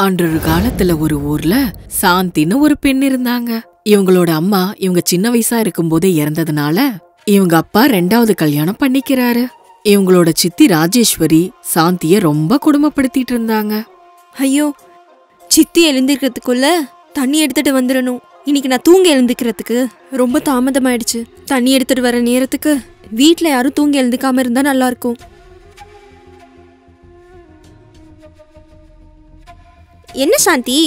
அன்றொரு காலத்துல ஒரு ஊர்ல சாந்தின்னு ஒரு பெண் இருந்தாங்க. இவங்களோட அம்மா இவங்க சின்ன வயசா இருக்கும்போதே இறந்ததுனால இவங்க அப்பா 2வது கல்யாணம் பண்ணிக்கிறாரு. இவங்களோட சித்தி ராஜேஸ்வரி சாந்திய ரொம்ப கொடுமைப்படுத்திட்டு இருந்தாங்க. ஐயோ, சித்தி எழுந்திருக்கிறதுக்குள்ள தண்ணி எடுத்துட்டு வந்துடணும். இன்னைக்கு நான் தூங்கி எழுந்துக்கிறதுக்கு ரொம்ப தாமதமாயிடுச்சு. தண்ணி எடுத்துட்டு வர நேரத்துக்கு வீட்ல யாரும் தூங்கி எழுந்துக்காம இருந்தா நல்லா இருக்கும். என்ன சாந்தி,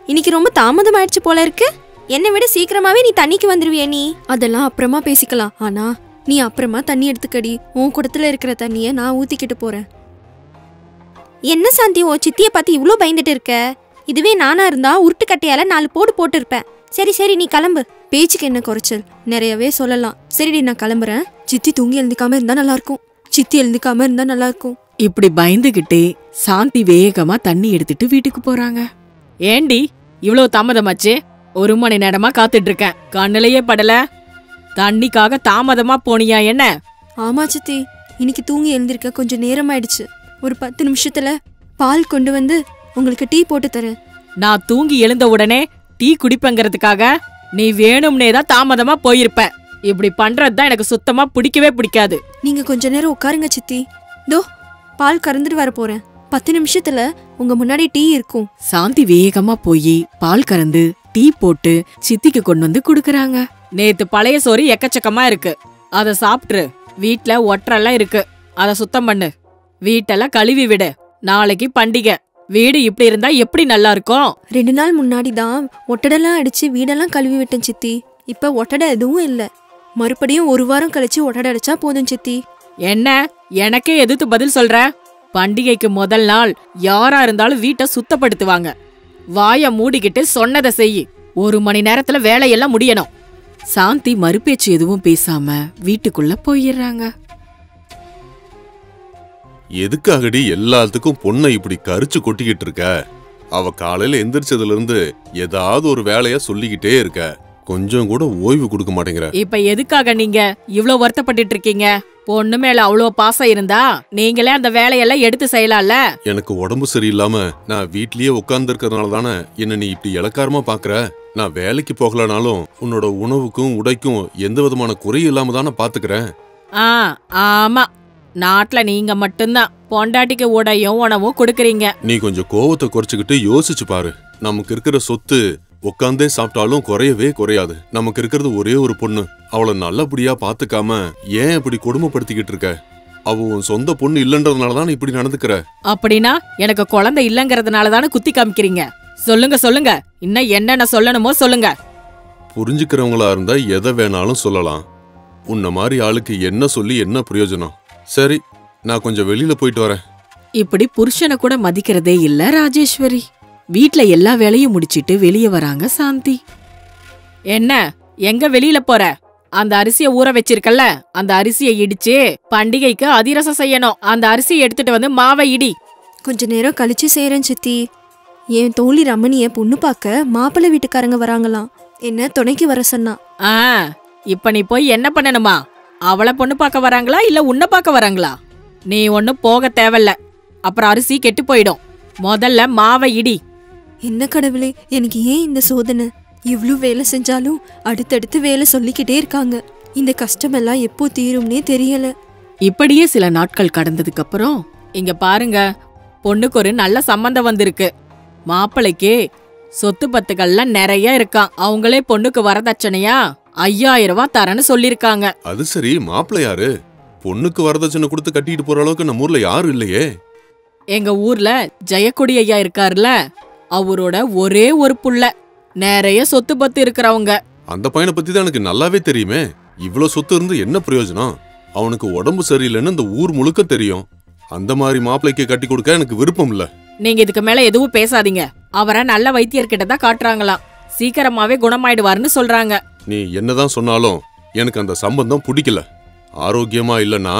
இன்னைக்கு ரொம்ப தாமதமாயிடுச்சு போல இருக்கு. என்னை விட சீக்கிரமாவே நீ தண்ணிக்கு வந்துருவிய. நீ அதெல்லாம் அப்புறமா பேசிக்கலாம். ஆனா நீ அப்புறமா தண்ணி எடுத்துக்கடி. உன் குடத்துல இருக்கிற தண்ணிய நான் ஊத்திக்கிட்டு போறேன். என்ன சாந்தி, ஓ சித்திய பார்த்து இவ்ளோ பயந்துட்டு இருக்க? இதுவே நானா இருந்தா உருட்டு கட்டையால 4 போடு போட்டு இருப்பேன். சரி சரி, நீ கிளம்பு. பேச்சுக்கு என்ன குறைச்சல், நிறையவே சொல்லலாம். சரிடி, நான் கிளம்புறேன். சித்தி தூங்கி எழுந்துக்காம இருந்தா நல்லா இருக்கும். சித்தி எழுந்துக்காம இருந்தா நல்லா இருக்கும். இப்படி பயந்துகிட்டே சாந்தி வேகமா தண்ணி எடுத்துட்டு வீட்டுக்கு போறாங்க. ஏண்டி இவ்வளவு தாமதமாச்சு? 1 மணி நேரமா காத்துட்டு இருக்கேன், கண்ணுலயே படல. தண்ணிக்காக தாமதமா போனியா என்ன? ஆமா சித்தி, இன்னைக்கு தூங்கி எழுந்திருக்க கொஞ்சம் நேரம் ஆயிடுச்சு. ஒரு 10 நிமிஷத்துல பால் கொண்டு வந்து உங்களுக்கு டீ போட்டு தரேன். நான் தூங்கி எழுந்த உடனே டீ குடிப்பங்கிறதுக்காக நீ வேணும்னே தான் தாமதமா போயிருப்ப. இப்படி பண்றதுதான் எனக்கு சுத்தமா பிடிக்கவே பிடிக்காது. நீங்க கொஞ்ச நேரம் உட்காருங்க சித்தி. தோ பால் கறந்துட்டு வர போறேன். 10 நிமிஷத்துல உங்க முன்னாடி டீ இருக்கும். சாந்தி வேகமா போய் பால் கறந்து டீ போட்டு சித்திக்கு கொண்டு வந்து குடுக்கறாங்க. நேத்து பழைய சோறு எக்கச்சக்கமா இருக்கு, அத சாப்பிட்டுரு. வீட்ல ஒற்றெல்லாம் இருக்கு, அத சுத்தம் பண்ணு. வீட்டெல்லாம் கழுவி விடு. நாளைக்கு பண்டிகை. வீடு இப்படி இருந்தா எப்படி நல்லா இருக்கும்? 2 நாள் முன்னாடி தான் ஒட்டடெல்லாம் அடிச்சு வீடெல்லாம் கழுவி விட்டேன் சித்தி. இப்ப ஒட்டடை எதுவும் இல்ல. மறுபடியும் 1 வாரம் கழிச்சு ஒட்டடை அடிச்சா போதும் சித்தி. என்ன எனக்கே எதிர்த்து பதில் சொல்ற? பண்டிகைக்கு முதல் நாள் யாரா இருந்தாலும் வீட்டை சுத்தப்படுத்துவாங்க. வாய மூடிக்கிட்டு சொன்னதை செய். 1 மணி நேரத்துல வேலையெல்லாம் முடியணும். சாந்தி மறுபேச்சு எதுவும் பேசாம வீட்டுக்குள்ள போயிடுறாங்க. எதுக்காகடி எல்லாத்துக்கும் பொண்ணை இப்படி கரிச்சு கொட்டிக்கிட்டு இருக்க? அவ காலையில எந்திரிச்சதுல இருந்து ஏதாவது ஒரு வேலைய சொல்லிக்கிட்டே இருக்க. கொஞ்சம் கூட ஓய்வு கொடுக்க மாட்டேங்கிற. இப்ப எதுக்காக நீங்க இவ்ளோ வருத்தப்பட்டு இருக்கீங்க? பொண்ணு மேல அவ்வளோ பாசம் இருந்தா நீங்களே அந்த வேலையெல்லாம் எடுத்து செய்யலாம்ல. எனக்கு உடம்பு சரியில்லாம நான் வீட்லயே உட்கார்ந்து இருக்கிறதுனால தானே என்ன நீ இப்படி இளக்காரமா பாக்குற? நான் வேலைக்கு போகலனாலும் உன்னோட உணவுக்கும் உடைக்கும் எந்த விதமான குறையும் இல்லாம தானே பாத்துக்கிறேன். ஆமா, நாட்டுல நீங்க மட்டும்தான் பொண்டாட்டிக்கு உடையும் உணவும் கொடுக்கறீங்க. நீ கொஞ்சம் கோவத்தை குறைச்சுக்கிட்டு யோசிச்சு பாரு. நமக்கு இருக்கிற சொத்து உட்காந்தே சாப்பிட்டாலும் குறையவே குறையாது. நமக்கு இருக்கிறது ஒரே ஒரு பொண்ணு. அவளை நல்லபடியா பாத்துக்காம ஏன் இப்படி கொடுமைப்படுத்திக்கிட்டு இருக்க? அவ உன் சொந்த பொண்ணு இல்லன்றதுனாலதான் இப்படி நடந்துக்கிற. அப்படின்னா எனக்கு குழந்தை இல்லங்கறதுனாலதானே குத்தி காமிக்கிறீங்க? சொல்லுங்க சொல்லுங்க, இன்னும் என்னென்ன சொல்லணுமோ சொல்லுங்க. புரிஞ்சுக்கிறவங்களா இருந்தா எதை வேணாலும் சொல்லலாம். உன்ன மாதிரி ஆளுக்கு என்ன சொல்லி என்ன பிரயோஜனம்? சரி, நான் கொஞ்சம் வெளியில போயிட்டு வரேன். இப்படி புருஷனை கூட மதிக்கிறதே இல்ல ராஜேஸ்வரி. வீட்ல எல்லா வேலையும் முடிச்சிட்டு வெளியே வராங்க சாந்தி. என்ன எங்க வெளியில போற? அந்த அரிசிய ஊற வச்சிருக்கல, அந்த அரிசியை இடிச்சு பண்டிகைக்கு அதிரசம் செய்யணும். அந்த அரிசியை எடுத்துட்டு வந்து மாவை இடி. கொஞ்ச நேரம் கழிச்சு செய்யறேன் சித்தி. என் தோழி ரமணிய பொண்ணு பார்க்க மாப்பிள்ளை வீட்டுக்காரங்க வராங்களாம். என்ன துணைக்கு வர சொன்னா. இப்ப நீ போய் என்ன பண்ணணுமா? அவளை பொண்ணு பார்க்க வராங்களா இல்ல உன்னை பார்க்க வராங்களா? நீ ஒன்னும் போக தேவையில்ல, அப்புறம் அரிசி கெட்டு போயிடும். முதல்ல மாவை இடி. என்ன கடவுளே, எனக்கு ஏன் இந்த சோதனை? இவ்ளோ வேலை செஞ்சாலும் அடுத்தடுத்து வேலை சொல்லிக்கிட்டே இருக்காங்க. இந்த கஷ்டமெல்லாம் எப்போ தீரும்னே தெரியல. இப்படியே சில நாட்கள் கடந்ததுக்கு அப்புறம் இங்க பாருங்க, பொண்ணுக்கு ஒரு நல்ல சம்பந்தம் வந்திருக்கு. மாப்பிளைக்கு சொத்து பத்துக்கள்லாம் நிறைய இருக்கான். அவங்களே பொண்ணுக்கு வரதட்சணையா 5000 ரூபாய் தரேன்னு சொல்லிருக்காங்க. அது சரி, மாப்பிள்ளை யாரு? பொண்ணுக்கு வரதட்சணை கொடுத்து கட்டிட்டு போற அளவுக்கு நம்ம ஊர்ல யாரும் இல்லையே. எங்க ஊர்ல ஜெயக்கொடி ஐயா இருக்காருல, அவரோட ஒரே ஒரு புள்ள, நிறைய சொத்து பத்து இருக்கிறவங்க. அந்த பையனை பத்தி தான் எனக்கு நல்லாவே தெரியுமே. இவ்வளவு சொத்து இருந்து என்ன பிரயோஜனம்? அவனுக்கு உடம்பு சரியில்லைன்னு இந்த ஊர் முழுக்க தெரியும். அந்த மாதிரி மாப்பிள்ளைக்கு கட்டி கொடுக்க எனக்கு விருப்பம் இல்ல. நீங்க இதுக்கு மேல எதுவும் பேசாதீங்க. அவரை நல்ல வைத்தியர்கிட்ட தான் காட்டுறாங்களாம். சீக்கிரமாவே குணமாயிடுவாருன்னு சொல்றாங்க. நீ என்னதான் சொன்னாலும் எனக்கு அந்த சம்பந்தம் பிடிக்கல. ஆரோக்கியமா இல்லனா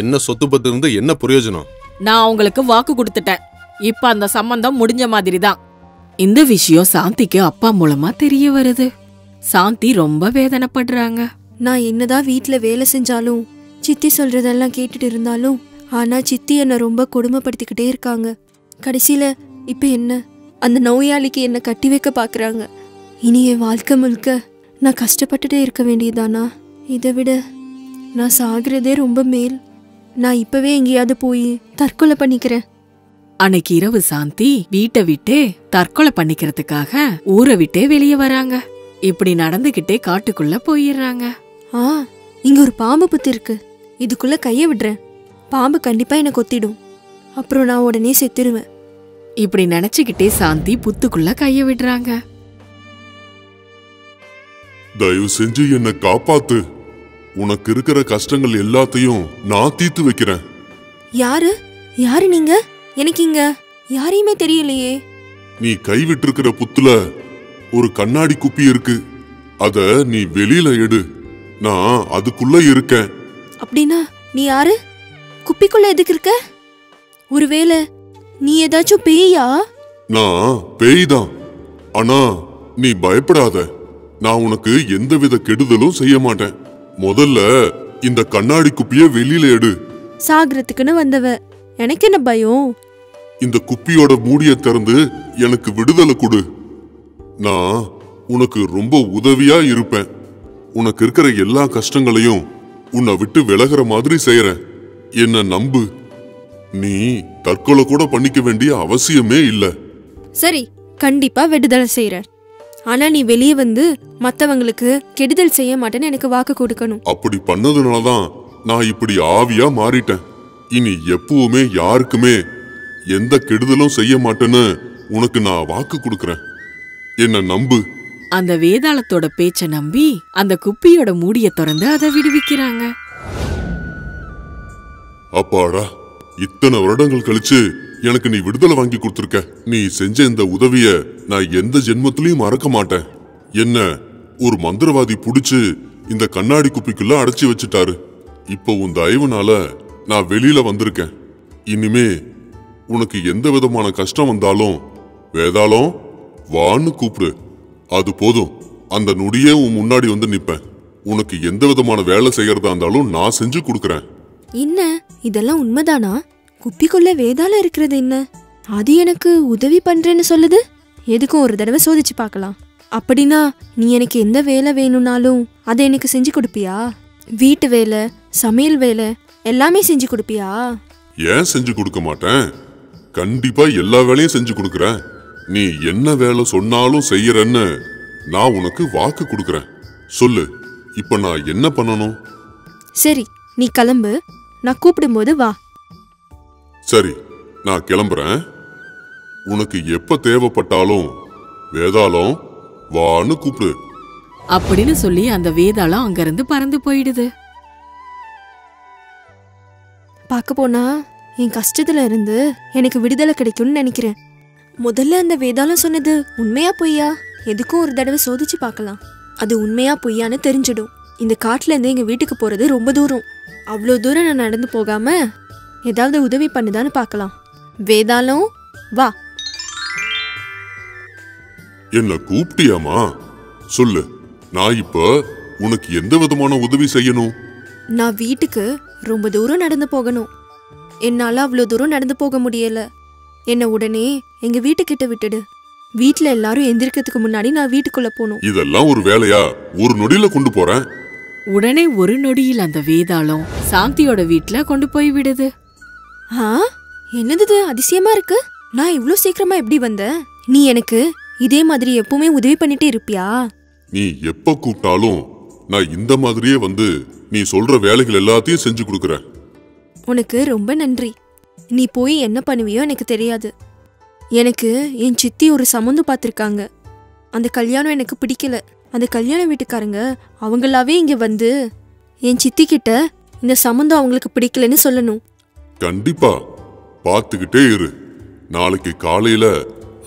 என்ன சொத்து பத்து இருந்து என்ன பிரயோஜனம்? நான் உங்களுக்கு வாக்கு கொடுத்துட்டேன். இப்ப அந்த சம்பந்தம் முடிஞ்ச மாதிரி தான். இந்த விஷயம் சாந்திக்கு அப்பா மூலமா தெரிய வருது. சாந்தி ரொம்ப வேதனைப்படுறாங்க. நான் என்னதான் வீட்டுல வேலை செஞ்சாலும் சித்தி சொல்றதெல்லாம் கேட்டுட்டு இருந்தாலும் ஆனா சித்தி என்ன ரொம்ப கொடுமைப்படுத்திக்கிட்டே இருக்காங்க. கடைசியில இப்ப என்ன, அந்த நோயாளிக்கு என்ன கட்டி வைக்க பாக்குறாங்க. இனி என் வாழ்க்கை முழுக்க நான் கஷ்டப்பட்டுட்டே இருக்க வேண்டியதானா? இதை விட நான் சாகிறதே ரொம்ப மேல். நான் இப்பவே எங்கேயாவது போய் தற்கொலை பண்ணிக்கிறேன். அன்னைக்கு இரவு சாந்தி வீட்டை விட்டே தற்கொலை பண்ணிக்கிறதுக்காக ஊரை விட்டே வெளியே வராங்க. இப்படி நடந்துகிட்டே காட்டுக்குள்ள போயிடுறாங்க. இங்க ஒரு பாம்பு புத்து இருக்கு. இதுக்குள்ள கைய விடுறேன். பாம்பு கண்டிப்பா என்ன கொத்திடும். அப்புறம் நான் உடனே செத்துருவேன். இப்படி நினைச்சுக்கிட்டே சாந்தி புத்துக்குள்ள கைய விடுறாங்க. தயவு செஞ்சு என்ன காப்பாத்து. உனக்கு இருக்கிற கஷ்டங்கள் எல்லாத்தையும் நான் தீர்த்து வைக்கிறேன். யாரு யாரு நீங்க? எனக்கு இங்க யாரையுமே தெரியலையே. நீ கைவிட்டிருக்கிற புத்துல ஒரு கண்ணாடி குப்பி இருக்கு. அத நீ வெளியில எடு. நான் அதுக்குள்ள இருக்கேன். அப்படின்னா நீ யாரு? குப்பிக்குள்ள எதுக்கு இருக்க? ஒருவேளை நீ ஏதாச்சும் பேயா? நான் பேய்தான். ஆனா நீ பயப்படாத. நான் உனக்கு எந்தவித கெடுதலும் செய்ய மாட்டேன். முதல்ல இந்த கண்ணாடி குப்பிய வெளியில எடு. சாகிறதுக்குன்னு வந்தவ, எனக்கு என்ன பயம்? இந்த குப்பியோட மூடிய திறந்து எனக்கு விடுதலை கொடு. நான் உனக்கு ரொம்ப உதவியா இருப்பேன். உனக்கு இருக்கிற எல்லா கஷ்டங்களையும் உன்னை விட்டு விலகிற மாதிரி செய்யறேன். என்ன நம்பு. நீ தற்கொலை கூட பண்ணிக்க வேண்டிய அவசியமே இல்ல. சரி, கண்டிப்பா விடுதலை செய்யற. ஆனா நீ வெளியே வந்து மத்தவங்களுக்கு கெடுதல் செய்ய மாட்டேன்னு எனக்கு வாக்கு கொடுக்கணும். அப்படி பண்ணதுனாலதான் நான் இப்படி ஆவியா மாறிட்டேன். இனி எப்பவுமே யாருக்குமே எந்த கெடுதலும் செய்ய மாட்டேன்னு உனக்கு நான் வாக்கு கொடுக்கறேன். என்ன நம்பு. அந்த வேதாளத்தோட பேச்ச நம்பி அந்த குப்பியோட மூடிய திறந்து அதை விடுவிக்கிறாங்க. அப்பாடா, இத்தனை வருடங்கள் கழிச்சு எனக்கு நீ விடுதலை வாங்கி கொடுத்திருக்க. நீ செஞ்ச இந்த உதவிய நான் எந்த ஜென்மத்திலையும் மறக்க மாட்டேன். என்ன ஒரு மந்திரவாதி புடிச்சு இந்த கண்ணாடி குப்பிக்குள்ள அடைச்சி வச்சுட்டாரு. இப்போ உன் தயவுனால நான் வெளியில வந்திருக்கேன். இனிமே உனக்கு எந்த விதமான கஷ்டம் வந்தாலும் வேதாளம் வான்னு கூப்பிடு. அது போதும். அந்த நொடியே உன் முன்னாடி வந்து நிப்பேன். உனக்கு எந்த விதமான வேலை செய்யறதா இருந்தாலும் நான் செஞ்சு கொடுக்கறேன். என்ன இதெல்லாம் உண்மைதானா? குப்பிக்குள்ள வேதாளம் இருக்கிறது என்ன? அது எனக்கு உதவி பண்றேன்னு சொல்லுது. எதுக்கும் ஒரு தடவை சோதிச்சு பார்க்கலாம். அப்படின்னா நீ எனக்கு எந்த வேலை வேணும்னாலும் அதை எனக்கு செஞ்சு கொடுப்பியா? வீட்டு வேலை, சமையல் வேலை எல்லாமே செஞ்சு கொடுப்பியா? ஏன் செஞ்சு கொடுக்க மாட்டேன்? கண்டிப்பா எல்லா வேலையும் செஞ்சு கொடுக்கறேன். நீ என்ன வேலை சொன்னாலும் செய்யறன்னு நான் உனக்கு வாக்கு கொடுக்கறேன். சொல்லு, இப்ப நான் என்ன பண்ணணும்? சரி, நீ கிளம்பு. நான் கூப்பிடும்போது வா. சரி, நான் கிளம்புறேன். உனக்கு எப்ப தேவைப்பட்டாலும் வேதாளம் வான்னு கூப்பிடு அப்படின்னு சொல்லி அந்த வேதாளம் அங்கிருந்து பறந்து போயிடுது. பார்க்க போனா என் கஷ்டத்துல இருந்து எனக்கு விடுதலை கிடைக்கும்னு நினைக்கிறேன். முதல்ல அந்த வேதாளம் சொன்னது உண்மையா பொய்யா? எதுக்கும் ஒரு தடவை சோதிச்சு பார்க்கலாம். அது உண்மையா பொய்யான்னு தெரிஞ்சிடும். இந்த காட்டுல இருந்து எங்க வீட்டுக்கு போறது ரொம்ப தூரம். அவ்வளோ தூரம் நான் நடந்து போகாம ஏதாவது உதவி பண்ணுதான்னு பார்க்கலாம். வேதாளம் வா. என்ன கூப்பிட்டியாமா? சொல்லு, நான் இப்ப உனக்கு எந்த விதமான உதவி செய்யணும்? நான் வீட்டுக்கு ரொம்ப தூரம் நடந்து போகணும். என்னால அவ்வளோ தூரம் நடந்து போக முடியல. என்ன உடனே எங்க வீட்டுக்கிட்ட விட்டுடு. வீட்டுல எல்லாரும் எந்திரிக்கிறதுக்கு முன்னாடி நான் வீட்டுக்குள்ள போகணும். இதெல்லாம் ஒரு வேலையா? ஒரு நொடியில கொண்டு போறேன். உடனே ஒரு நொடியில் அந்த வேதாளம் சாந்தியோட வீட்டுல கொண்டு போய் விடுது. என்னது அதிசயமா இருக்கு. நான் இவ்ளோ சீக்கிரமா எப்படி வந்த? நீ எனக்கு இதே மாதிரி எப்பவுமே உதவி பண்ணிட்டே இருப்பியா? நீ எப்ப கூப்பிட்டாலும் நான் இந்த மாதிரியே வந்து நீ சொல்ற வேலைகள் எல்லாத்தையும் செஞ்சு கொடுக்கறேன். உனக்கு ரொம்ப நன்றி. நீ போய் என்ன பண்ணுவியோ எனக்கு தெரியாது. எனக்கு என் சித்தி ஒரு சம்மந்தம் பார்த்துருக்காங்க. அந்த கல்யாணம் எனக்கு பிடிக்கல. அந்த கல்யாண வீட்டுக்காரங்க அவங்களாவே இங்க வந்து என் சித்தி கிட்ட இந்த சம்மந்தம் அவங்களுக்கு பிடிக்கலன்னு சொல்லணும். கண்டிப்பா பார்த்துக்கிட்டே இரு. நாளைக்கு காலையில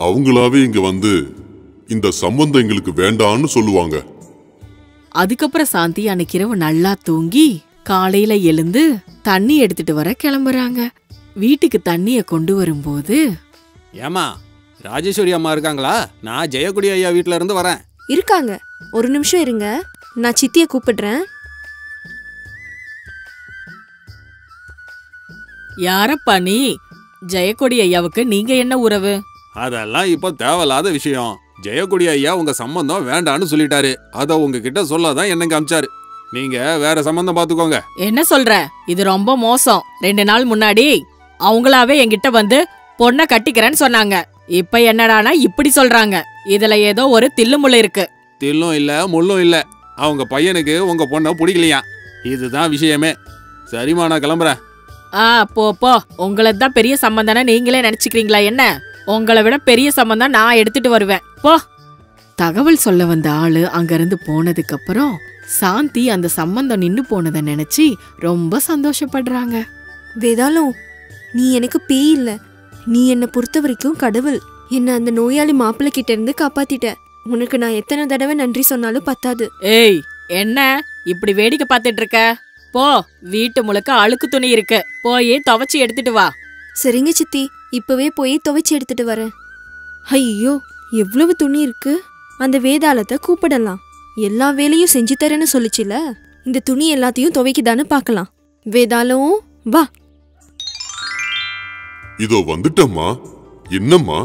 அவங்களாவே இங்க வந்து இந்த சம்பந்தம் எங்களுக்கு வேண்டான்னு சொல்லுவாங்க. அதுக்கப்புறம் சாந்தி அன்னைக்கு இரவு நல்லா தூங்கி காலையில எழுந்து தண்ணி எடுத்துட்டு வர கிளம்புறாங்க. வீட்டுக்கு தண்ணிய கொண்டு வரும்போது, ஏமா ராஜேஸ்வரி அம்மா இருக்காங்களா? நான் ஜெயக்குடி ஐயா வீட்டுல இருந்து வரேன். இருக்காங்க. ஒரு நிமிஷம் இருங்க, நான் சித்திய கூப்பிடுறேன். யாரப்பா நீ? ஜெயக்கொடி ஐயாவுக்கு நீங்க என்ன உறவு? அதெல்லாம் இப்ப தேவையில்லாத விஷயம். ஜெயக்குடி ஐயா உங்க சம்பந்தம் வேண்டான்னு சொல்லிட்டாரு. அத உங்ககிட்ட சொல்லாதான் என்னங்க அமிச்சாரு. நீங்க வேற சம்பந்தம் பாத்துக்கோங்க. என்ன சொல்ற? இது ரொம்ப மோசம். 2 நாள் முன்னாடி அவங்களாவே என்கிட்ட வந்து பொண்ண கட்டிக்கிறேன்னு சொன்னாங்க. இப்ப என்னடானா இப்படி சொல்றாங்க. இதுல ஏதோ ஒரு தில்லுமுள்ளு இருக்கு. தில்லும் இல்ல முள்ளும் இல்ல. அவங்க பையனுக்கு உங்க பொண்ண பிடிக்கலையா, இதுதான் விஷயமே. சரிமா, நான் கிளம்புறேன். போ போ. உங்களது தான் பெரிய சம்பந்தம்னா நீங்களே நினைச்சுக்கிறீங்களா என்ன? உங்களை விட பெரிய சம்பந்தம் நான் எடுத்துட்டு வருவேன். போ. தகவல் சொல்ல வந்த ஆளு அங்கிருந்து போனதுக்கு அப்புறம் சாந்தி அந்த சம்பந்தம் நின்னு போனதை நினைச்சு ரொம்ப சந்தோஷப்படுறாங்க. வேதாளம், நீ எனக்கு பேய் இல்ல, நீ என்னை பொறுத்த வரைக்கும் கடவுள். என்ன அந்த நோயாளி மாப்பிள்ளை கிட்ட இருந்து காப்பாத்திட்ட. உனக்கு நான் எத்தனை தடவை நன்றி சொன்னாலும் பத்தாது. ஏய், என்ன இப்படி வேடிக்கை பார்த்துட்டு இருக்க? போ. வீட்டு முழுக்க அழுக்கு துணி இருக்கு, போய் துவைச்சு எடுத்துட்டு வா. சரிங்க சித்தி, இப்பவே போய் துவைச்சு எடுத்துட்டு வரேன். ஐயோ, எவ்வளவு துணி இருக்கு. அந்த வேதாளத்தை கூப்பிடலாம். எல்லா வேலையும் செஞ்சு தரேன்னு சொல்லிச்சுல, இந்த துணி எல்லாத்தையும் துவைக்குதான்னு பார்க்கலாம். வேதாளம், வா. இதோ வந்துட்டம்மா. என்னம்மா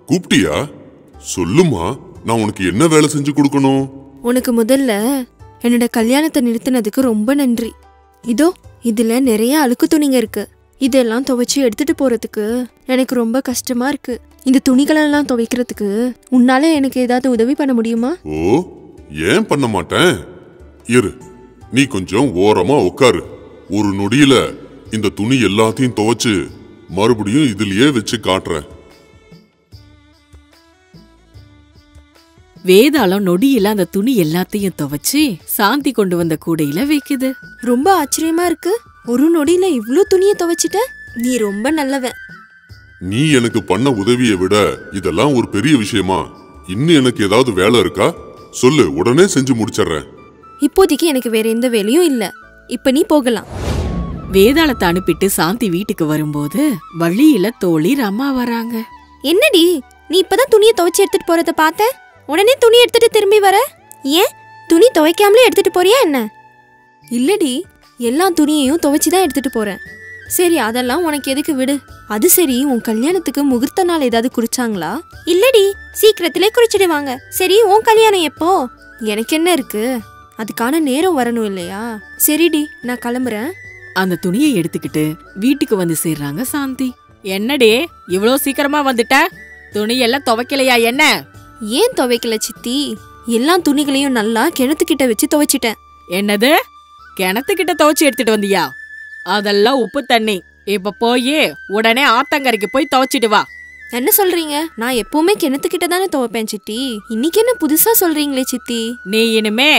கூப்பிட்டியா? சொல்லுமா, நான் உனக்கு என்ன வேலை செஞ்சு கொடுக்கணும்? உனக்கு முதல்ல என்னோட கல்யாணத்தை நிறுத்தினதுக்கு ரொம்ப நன்றி. இதோ இதுல நிறைய அழுக்கு துணிங்க இருக்கு. இதெல்லாம் துவைச்சு எடுத்துட்டு போறதுக்கு எனக்கு ரொம்ப கஷ்டமா இருக்கு. இந்த துணிகளெல்லாம் துவைக்கிறதுக்கு உன்னால எனக்கு ஏதாவது உதவி பண்ண முடியுமா? ஓ, ஏன் பண்ண மாட்டேன். இரு, நீ கொஞ்சம் ஓரமா உட்காரு. ஒரு நொடியில இந்த துணி எல்லாத்தையும் துவைச்சு மறுபடியும் இதுலயே வச்சு காட்டுறேன். வேதாளம் நொடியில அந்த துணி எல்லாத்தையும் துவைச்சு சாந்தி கொண்டு வந்த கூடையில வைக்குது. ரொம்ப ஆச்சரியமா இருக்கு. ஒரு நொடியில இவ்ளோ துணியை துவைச்சிட்ட. நீ ரொம்ப நல்லவன். நீ எனக்கு பண்ண உதவியை விட இதெல்லாம் ஒரு பெரிய விஷயமா? இன்னும் எனக்கு ஏதாவது வேலை இருக்கா? சொல்லு, உடனே செஞ்சு முடிச்சிடுறேன். இப்போதைக்கு எனக்கு வேற எந்த வேலையும் இல்ல. இப்ப நீ போகலாம். வேதாளத்தை அனுப்பிட்டு சாந்தி வீட்டுக்கு வரும்போது வழியில தோழி ரமா வராங்க. என்னடி, நீ இப்பதான் துணியை துவைச்சு எடுத்துட்டு போறத பார்த்த. உடனே துணி எடுத்துட்டு திரும்பி வர. ஏன் துணி துவைக்காமலே எடுத்துட்டு போறியா என்ன? இல்லடி, எல்லா துணியையும் துவைச்சுதான் எடுத்துட்டு போறேன். சரி, அதெல்லாம் உனக்கு எதுக்கு, விடு. அது சரி, உன் கல்யாணத்துக்கு முகூர்த்த நாள் ஏதாவது குறிச்சாங்களா? இல்லடி, சீக்கிரத்திலே குறிச்சிடுவாங்க. சரி, உன் கல்யாணம் எப்போ? எனக்கு என்ன இருக்கு, அதுக்கான நேரம் வரணும் இல்லையா? சரிடி, நான் கிளம்புறேன். அந்த துணியை எடுத்துக்கிட்டு வீட்டுக்கு வந்து சேர்றாங்க சாந்தி. என்னடி இவ்வளோ சீக்கிரமா வந்துட்ட? துணியெல்லாம் துவைக்கலையா என்ன? ஏன் துவைக்கல சித்தி? எல்லா துணிகளையும் நல்லா கிணத்துக்கிட்ட வச்சு துவைச்சிட்டேன். என்னது, கிணத்துக்கிட்ட துவைச்சு எடுத்துட்டு வந்தியா? அதெல்லாம் உப்பு தண்ணி. இப்ப போய் உடனே ஆத்தங்கரைக்கு போய் துவைச்சிட்டு வா. என்ன சொல்றீங்க? நான் எப்பவுமே கிணத்துக்கிட்ட தானே துவைப்பேன் சித்தி. இன்னைக்கு என்ன புதுசா சொல்றீங்களே சித்தி? நீ இனிமே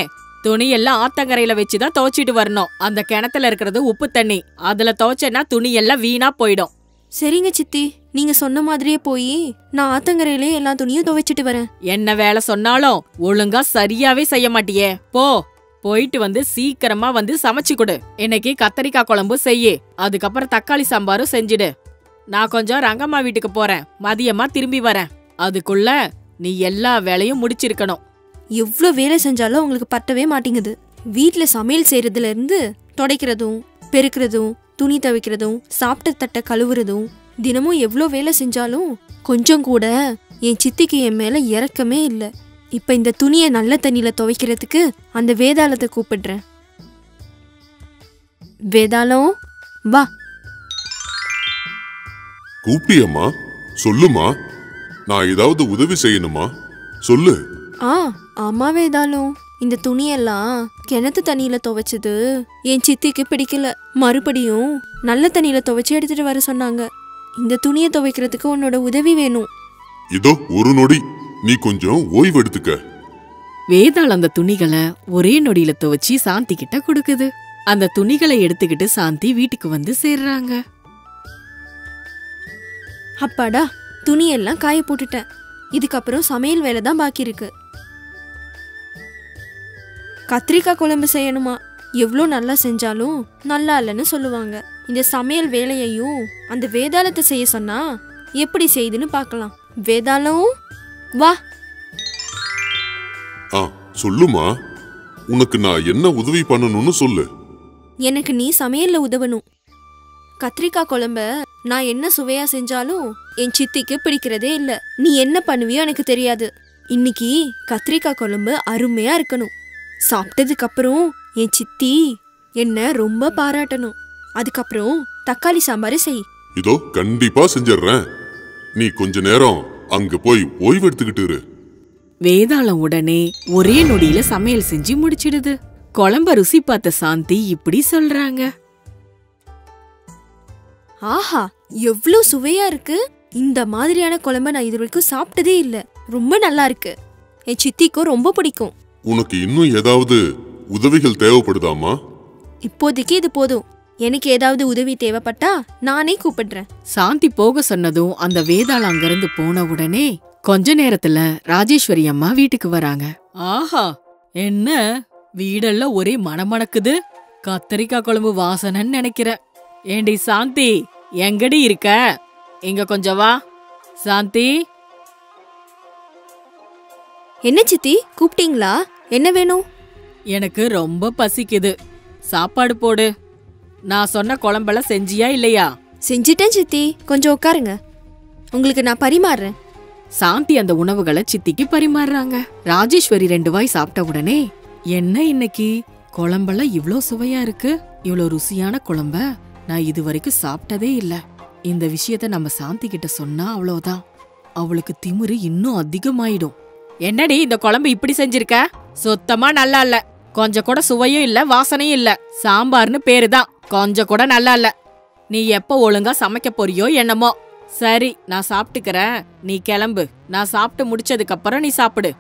துணி எல்லாம் ஆத்தங்கரையில வச்சுதான் துவைச்சிட்டு வரணும். அந்த கிணத்துல இருக்கிறது உப்பு தண்ணி. அதுல துவைச்சேன்னா துணி எல்லாம் வீணா போயிடும். சரிங்க சித்தி, நீங்க சொன்ன மாதிரியே போய் நான் ஆத்தங்கரையிலே எல்லா துணியும் துவைச்சிட்டு வரேன். என்ன வேலை சொன்னாலும் ஒழுங்கா சரியாவே செய்ய மாட்டியே. போ, போயிட்டு வந்து சீக்கிரமா வந்து சமைச்சு கொடு. இன்னைக்கு கத்தரிக்காய் குழம்பு செய்யு, அதுக்கப்புறம் தக்காளி சாம்பாரும் செஞ்சிடு. நான் கொஞ்சம் ரங்கம்மா வீட்டுக்கு போறேன், மதியமா திரும்பி வரேன். அதுக்குள்ள நீ எல்லா வேலையும் முடிச்சிருக்கணும். எவ்வளோ வேலை செஞ்சாலும் உங்களுக்கு பத்தவே மாட்டேங்குது. வீட்டுல சமையல் செய்யறதுல இருந்து துடைக்கிறதும் பெருக்கிறதும் துணி துவைக்கிறதும் சாப்பிட்ட தட்டை கழுவுறதும் தினமும் எவ்வளோ வேலை செஞ்சாலும் கொஞ்சம் கூட என் சித்திக்கு என் மேல இறக்கமே இல்லை. இப்ப இந்த துணியை நல்ல தண்ணியில துவைக்கிறதுக்கு அந்த வேதாளத்தை கூப்பிடுறேன். வேதாளம், வா. கூப்பிட்டியம்மா? சொல்லுமா, நான் ஏதாவது உதவி செய்யணுமா? சொல்லு. ஆமா வேதாளம், இந்த துணியெல்லாம் கிணத்து தண்ணியில துவைச்சது என் சித்திக்கு பிடிக்கல. மறுபடியும் நல்ல தண்ணியில துவைச்சு எடுத்துட்டு வர சொன்னாங்க. இந்த துணியை துவைக்கிறதுக்கு உன்னோட உதவி வேணும். இதோ ஒரு நொடி, நீ கொஞ்சம் ஓய்வு எடுத்துக்க. வேதாள் அந்த துணிகளை ஒரே நொடியில துவைச்சு சாந்தி கிட்ட கொடுக்குது. அந்த துணிகளை எடுத்துக்கிட்டு சாந்தி வீட்டுக்கு வந்து சேர்றாங்க. அப்பாடா, துணியெல்லாம் காய போட்டுட்டேன். இதுக்கப்புறம் சமையல் வேலை தான் பாக்கி இருக்கு. கத்திரிக்காய் குழம்பு செய்யணுமா? எவ்வளோ நல்லா செஞ்சாலும் நல்லா இல்லைன்னு சொல்லுவாங்க. இந்த சமையல் வேலையையும் அந்த வேதாளத்தை செய்ய சொன்னா எப்படி செய்யுதுன்னு பார்க்கலாம். வேதாளம், வா. சொல்லுமா, உனக்கு நான் என்ன உதவி பண்ணணும்னு சொல்லு. எனக்கு நீ சமையல்ல உதவணும். கத்திரிக்காய் குழம்ப நான் என்ன சுவையா செஞ்சாலும் என் சித்திக்கு பிடிக்கிறதே இல்ல. நீ என்ன பண்ணுவியோ எனக்கு தெரியாது. இன்னைக்கு கத்திரிக்காய் குழம்பு அருமையா இருக்கணும். சாப்பிட்டதுக்கு அப்புறம் என் சித்தி என்ன ரொம்ப பாராட்டணும். அதுக்கப்புறம் தக்காளி சாம்பார் செய். இதோ கண்டிப்பா செஞ்சிடுறேன். நீ கொஞ்ச நேரம் அங்க போய் ஓய்வு எடுத்துக்கிட்டு இரு. வேதாளம் உடனே ஒரே நொடியில சமையல் செஞ்சு முடிச்சிடுது. குழம்ப ருசி பார்த்த சாந்தி இப்படி சொல்றாங்க. ஆஹா, எவ்ளோ சுவையா இருக்கு. இந்த மாதிரியான குழம்ப நான் இது வரைக்கும் சாப்பிட்டதே இல்ல. ரொம்ப நல்லா இருக்கு. என் சித்திக்கும் ரொம்ப பிடிக்கும். உனக்கு இன்னும் ஏதாவது உதவிகள் தேவைப்படுதாமா? இப்போதைக்கு இது போதும். எனக்கு ஏதாவது உதவி தேவைப்பட்டா நானே கூப்பிடுறேன். சாந்தி போக சொன்னதும் அந்த வேதாளம் அங்கிருந்து போன உடனே கொஞ்ச நேரத்துல ராஜேஸ்வரி அம்மா வீட்டுக்கு வராங்க. ஆஹா, என்ன வீடெல்லாம் ஒரே மணமணக்குது. கத்தரிக்காய் குழம்பு வாசனைன்னு நினைக்கிறேன். ஏண்டி சாந்தி, எங்கடி இருக்க? இங்க கொஞ்சம் வா. சாந்தி. என்ன சித்தி, கூப்பிட்டீங்களா? என்ன வேணும்? எனக்கு ரொம்ப பசிக்குது. சாப்பாடு போடு. நான் சொன்ன குழம்பெல்லாம் செஞ்சியா இல்லையா? செஞ்சிட்டேன் சித்தி, கொஞ்சம் உட்காருங்க, உங்களுக்கு நான் பரிமாறுறேன். சாந்தி அந்த உணவுகளை சித்திக்கு பரிமாறுறாங்க. ராஜேஸ்வரி 2 வாய் சாப்பிட்ட உடனே, என்ன இன்னைக்கு குழம்பெல்லாம் இவ்ளோ சுவையா இருக்கு. இவ்ளோ ருசியான குழம்ப நான் இது வரைக்கும் சாப்பிட்டதே இல்ல. இந்த விஷயத்த நம்ம சாந்தி கிட்ட சொன்னா அவ்வளவுதான், அவளுக்கு திமிரு இன்னும் அதிகமாயிடும். என்னடி இந்த குழம்பு இப்படி செஞ்சிருக்க? சுத்தமா நல்லா இல்ல. கொஞ்சம் கூட சுவையும் இல்ல, வாசனையும் இல்ல. சாம்பார்னு பேருதான், கொஞ்சம் கூட நல்லா இல்ல. நீ எப்ப ஒழுங்கா சமைக்க போறியோ என்னமோ. சரி, நான் சாப்பிட்டுக்கிறேன், நீ கிளம்பு. நான் சாப்பிட்டு முடிச்சதுக்கு அப்புறம் நீ சாப்பிடு.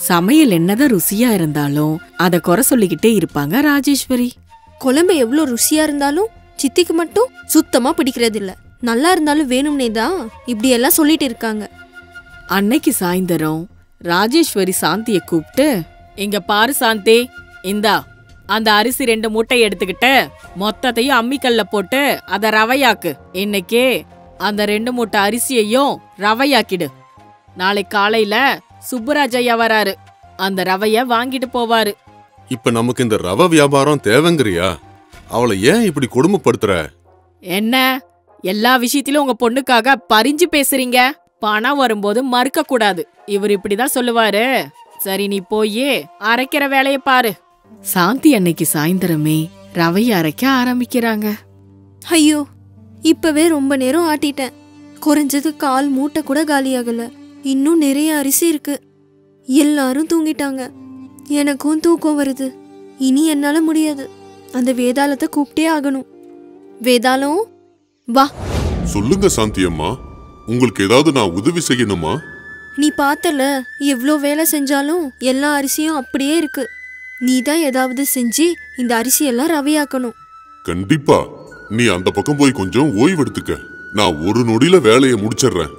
சமையல் என்னதான் ருசியா இருந்தாலும் அத குறை சொல்லிக்கிட்டே இருப்பாங்க ராஜேஸ்வரி. குழம்பு எவ்வளோ ருசியா இருந்தாலும் சித்திக்கு மட்டும் சுத்தமா பிடிக்கிறது இல்ல. நல்லா இருந்தாலும் வேணும்னே தான் இப்படி எல்லாம் சொல்லிட்டு இருக்காங்க. அன்னைக்கு சாயந்தரம் ராஜேஸ்வரி சாந்திய கூப்பிட்டு, இங்க பாரு சாந்தி, இந்தா அந்த அரிசி 2 மூட்டை எடுத்துக்கிட்டு மொத்தத்தையும் அம்மிக்கல்ல போட்டு அத ரவையாக்கு. இன்னைக்கே அந்த 2 மூட்டை அரிசியையும் ரவையாக்கிடு. நாளைக்கு காலையில சுப்புராஜ் ஐயா வராரு, அந்த ரவைய வாங்கிட்டு போவாரு. இப்ப நமக்கு இந்த ரவை வியாபாரம் தேவைங்கிறியா? அவளை ஏன் இப்படி கொடுமைப்படுத்துற? என்ன எல்லா விஷயத்திலும் உங்க பொண்ணுக்காக பறிஞ்சு பேசுறீங்க? பணம் வரும்போது மறுக்க கூடாது, இவர் இப்படிதான் சொல்லுவாரு. சரி, நீ போயே அரைக்கிற வேலைய பாரு. சாந்தி அன்னைக்கு சாயந்தரமே ரவைய அரைக்க ஆரம்பிக்கிறாங்க. ஐயோ, இப்பவே ரொம்ப நேரம் ஆட்டிட்டேன். குறைஞ்சது 1/4 மூட்டை கூட காலியாகல. இன்னும் நிறைய அரிசி இருக்கு. எல்லாரும் தூங்கிட்டாங்க. எனக்கும் தூக்கம் வருது. இனி என்னால முடியாது. அந்த வேதாளத்தை கூப்பிட்டே ஆகணும். வேதாளம், வா. சொல்லுங்க சாந்தி அம்மா, உங்களுக்கு ஏதாவது நான் உதவி செய்யணுமா? நீ பார்த்தல, எவ்வளோ வேலை செஞ்சாலும் எல்லா அரிசியும் அப்படியே இருக்கு. நீ தான் ஏதாவது செஞ்சு இந்த அரிசியெல்லாம் ரவையாக்கணும். கண்டிப்பா. நீ அந்த பக்கம் போய் கொஞ்சம் ஓய்வு எடுத்துக்க. நான் ஒரு நொடியில வேலையை முடிச்சிடுறேன்.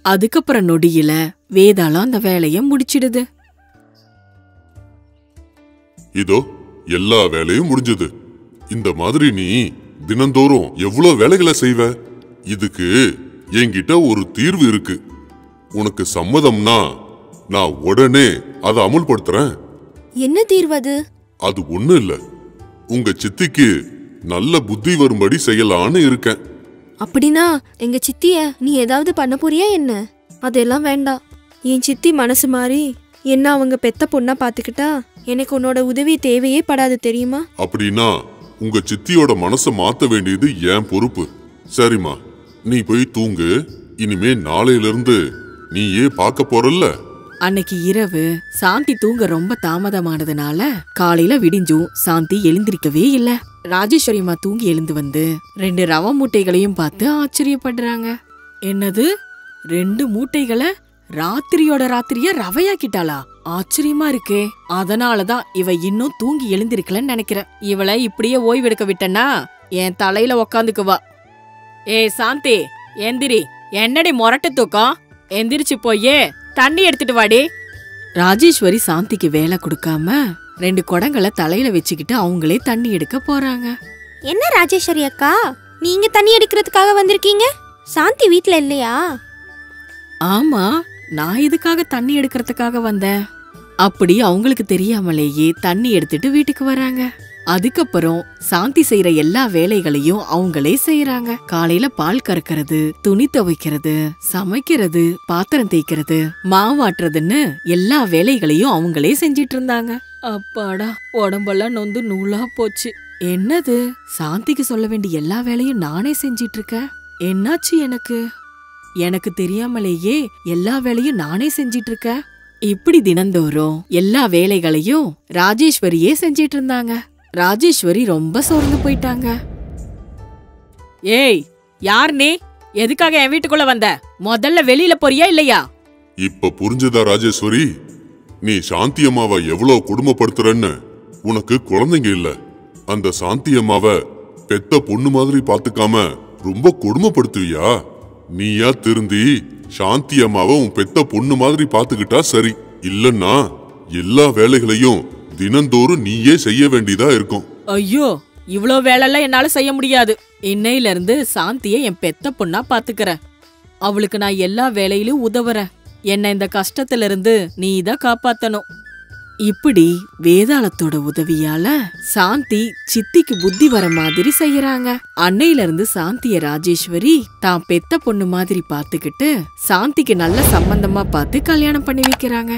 அதுக்கப்புறம் நொடியில வேதாளம் அந்த வேலைய முடிச்சிடுது. இதோ எல்லா வேலையும் முடிஞ்சது. இந்த மாதிரி நீ தினந்தோறும் எவ்வளவு வேலைகளை செய்வ? இதுக்கு என்கிட்ட ஒரு தீர்வு இருக்கு. உனக்கு சம்மதம்னா நான் உடனே அதை அமுல்படுத்துறேன். என்ன தீர்வு அது? அது ஒண்ணு இல்ல, உங்க சித்திக்கு நல்ல புத்தி வரும்படி செய்யலான்னு இருக்கேன். அப்படின்னா எங்க சித்திய நீ ஏதாவது பண்ண போறியா என்ன? அதெல்லாம் வேண்டாம். என் சித்தி மனசு மாறி என்ன அவங்க பெத்த பொண்ணா பாத்துக்கிட்டா எனக்கு உன்னோட உதவி தேவையே படாது, தெரியுமா? அப்படின்னா உங்க சித்தியோட மனசை மாத்த வேண்டியது என் பொறுப்பு. சரிம்மா, நீ போய் தூங்கு. இனிமே நாளையிலிருந்து நீயே பார்க்க போறல்ல. அன்னைக்கு இரவு சாந்தி தூங்க ரொம்ப தாமதமானதுனால காலையில விடிஞ்சும் சாந்தி எழுந்திருக்கவே இல்ல. ராஜேஸ்வரி அம்மா தூங்கி எழுந்து வந்து 2 ரவை மூட்டைகளையும் பார்த்து ஆச்சரியப்படுறாங்க. என்னது, 2 மூட்டைகளை ராத்திரியோட ராத்திரியா ரவையாக்கிட்டாளா? ஆச்சரியமா இருக்கே. அதனாலதான் இவ இன்னும் தூங்கி எழுந்திருக்கலன்னு நினைக்கிறேன். இவளை இப்படியே ஓய்வெடுக்க விட்டனா என் தலையில உக்காந்துக்குவா. ஏ சாந்தி, எந்திரி. என்னடி மொரட்டு தூக்கம்? எந்திரிச்சு போயே தண்ணி எடுத்துட்டு வாடி. ராஜேஸ்வரி சாந்திக்கு வேலை கொடுக்காம 2 குடங்களை தலையில வச்சுக்கிட்டு அவங்களே தண்ணி எடுக்க போறாங்க. என்ன ராஜேஸ்வரி அக்கா, நீங்க தண்ணி எடுக்கிறதுக்காக வந்திருக்கீங்க? சாந்தி வீட்ல இல்லையா? ஆமா, நான் இதுக்காக தண்ணி எடுக்கிறதுக்காக வந்தேன். அப்படி அவங்களுக்கு தெரியாமலேயே தண்ணி எடுத்துட்டு வீட்டுக்கு வராங்க. அதுக்கப்புறம் சாந்தி செய்யற எல்லா வேலைகளையும் அவங்களே செய்யறாங்க. காலையில பால் கறக்கிறது, துணி துவைக்கிறது, சமைக்கிறது, பாத்திரம் தேய்க்கிறது, மாவாட்டுறதுன்னு எல்லா வேலைகளையும் அவங்களே செஞ்சிட்டு இருந்தாங்க. அப்பாடா, உடம்பெல்லாம் நொந்து நூலா போச்சு. என்னது, சாந்திக்கு சொல்ல வேண்டிய எல்லா வேலையும் நானே செஞ்சிட்டு இருக்கேன். என்னாச்சு எனக்கு தெரியாமலேயே எல்லா வேலையும் நானே செஞ்சிட்டு இருக்கேன். இப்படி தினந்தோறும் எல்லா வேலைகளையும் ராஜேஸ்வரியே செஞ்சிட்டு இருந்தாங்க. ராஜேஸ்வரி ரொம்ப சோர்ந்து போயிட்டாங்க. ஏய், யார் நீ? எதுக்காக என் வீட்டுக்குள்ள வந்த? முதல்ல வெளியில போறியா இல்லையா? இப்ப புரிஞ்சதா ராஜேஸ்வரி? நீ சாந்தி அம்மாவை எவ்வளவு கொடுமைப்படுத்துறன்னு. உனக்கு குழந்தைங்க இல்ல. அந்த சாந்தி அம்மாவை பெத்த பொண்ணு மாதிரி பாத்துக்காம ரொம்ப கொடுமைப்படுத்துவியா? நீயா திருந்தி சாந்தி அம்மாவை உன் பெத்த பொண்ணு மாதிரி பாத்துக்கிட்டா சரி. இல்லன்னா எல்லா வேலைகளையும் தினந்தோறும் நீயே செய்ய வேண்டியதா இருக்கும். ஐயோ, இவ்ளோ வேலைலாம் என்னால செய்ய முடியாது. இன்னையில இருந்து சாந்திய என் பெத்த பொண்ணா பாத்துக்கறேன். அவளுக்கு நான் எல்லா வேலையிலும் உதவுறேன். என்ன இந்த கஷ்டத்துல இருந்து நீதான் காப்பாத்தணும். இப்படி வேதாளத்தோட உதவியால சாந்தி சித்திக்கு புத்தி வர மாதிரி செய்யறாங்க. அன்னையில இருந்து சாந்திய ராஜேஸ்வரி தான் பெத்த பொண்ணு மாதிரி பாத்துக்கிட்டு சாந்திக்கு நல்ல சம்பந்தமா பார்த்து கல்யாணம் பண்ணி வைக்கிறாங்க.